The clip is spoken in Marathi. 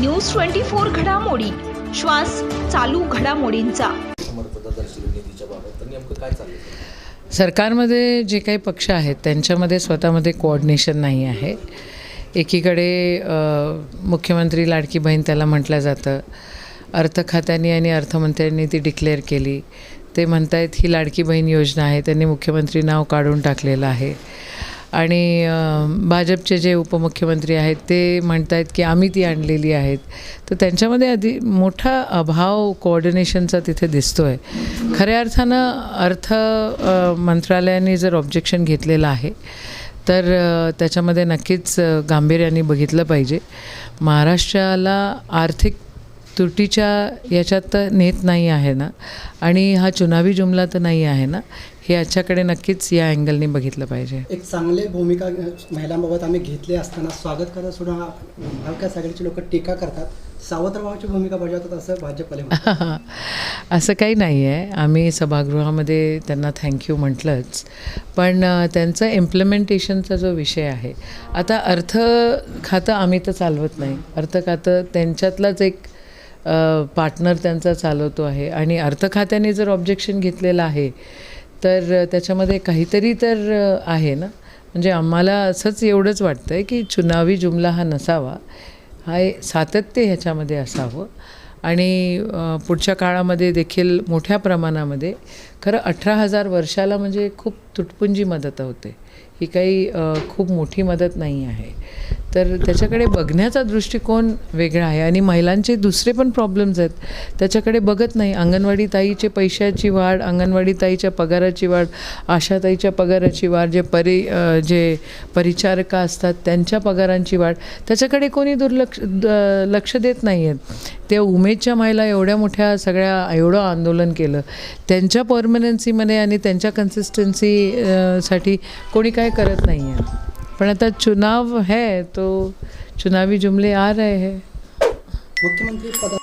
न्यूज 24 घडामोडी, श्वास चालू घडामोडींचा। सरकारमध्ये जे काही पक्ष आहेत त्यांच्यामध्ये स्वतःमध्ये कोऑर्डिनेशन नाही आहे। एकीकडे मुख्यमंत्री लाडकी बहीण त्याला म्हटलं जातं, अर्थ खात्याने आणि अर्थमंत्र्यांनी ती डिक्लेअर केली। ते म्हणतायत ही लाडकी बहीण योजना आहे, त्यांनी मुख्यमंत्री नाव काढून टाकलेलं आहे। आणि भाजपचे जे उपमुख्यमंत्री आहेत ते म्हणतायत की आम्ही ती आणलेली आहेत। तर त्यांच्यामध्ये आधी मोठा अभाव कोऑर्डिनेशनचा तिथे दिसतो आहे। खऱ्या अर्थानं अर्थ मंत्रालयाने जर ऑब्जेक्शन घेतलेलं आहे तर त्याच्यामध्ये नक्कीच गांभीर्याने बघितलं पाहिजे। महाराष्ट्राला आर्थिक तुटीच्या याच्यात तर नेत नाही आहे ना, आणि हा चुनावी जुमला तर नाही आहे ना, हे याच्याकडे नक्कीच या अँगलने बघितलं पाहिजे। एक चांगली भूमिका महिलांबाबत आम्ही घेतली असताना स्वागत करत सुद्धा महाविकास आघाडीचे लोक टीका करतात, सावत्रभावाची भूमिका बजावतात असं भाजपला म्हणतात। असं काही नाही आहे। आम्ही सभागृहामध्ये त्यांना थँक्यू म्हटलंच, पण त्यांचं इम्प्लिमेंटेशनचा जो विषय आहे, आता अर्थ खातं आम्ही तर चालवत नाही, अर्थ खातं त्यांच्यातलाच एक पार्टनर त्यांचा चालवतो आहे। आणि अर्थ खात्याने जर ऑब्जेक्शन घेतलेलं आहे तर त्याच्यामध्ये काहीतरी तर आहे ना। म्हणजे आम्हाला असंच एवढंच वाटतं आहे की चुनावी जुमला हा नसावा, हा सातत्य ह्याच्यामध्ये असावं। आणि पुढच्या काळामध्ये देखील मोठ्या प्रमाणामध्ये खरं 18,000 वर्षाला म्हणजे खूप तुटपुंजी मदत होते, ही काही खूप मोठी मदत नाही आहे। तर त्याच्याकडे बघण्याचा दृष्टिकोन वेगळा आहे। आणि महिलांचे दुसरे पण प्रॉब्लेम्स आहेत, त्याच्याकडे बघत नाही। अंगणवाडी ताईचे पैशाची वाढ, अंगणवाडी ताईच्या पगाराची वाढ, आशाताईच्या पगाराची वाढ, जे परिचारिका असतात त्यांच्या पगारांची वाढ, त्याच्याकडे कोणी लक्ष देत नाही आहेत। त्या उमेदच्या महिला एवढ्या मोठ्या सगळ्या एवढं आंदोलन केलं, त्यांच्या परमनन्सीमध्ये आणि त्यांच्या कन्सिस्टन्सीसाठी कोणी काय करत नाही आहे। पण आता चुनाव है तो चुनावी जुमले आ रहे हैं। मुख्यमंत्री पद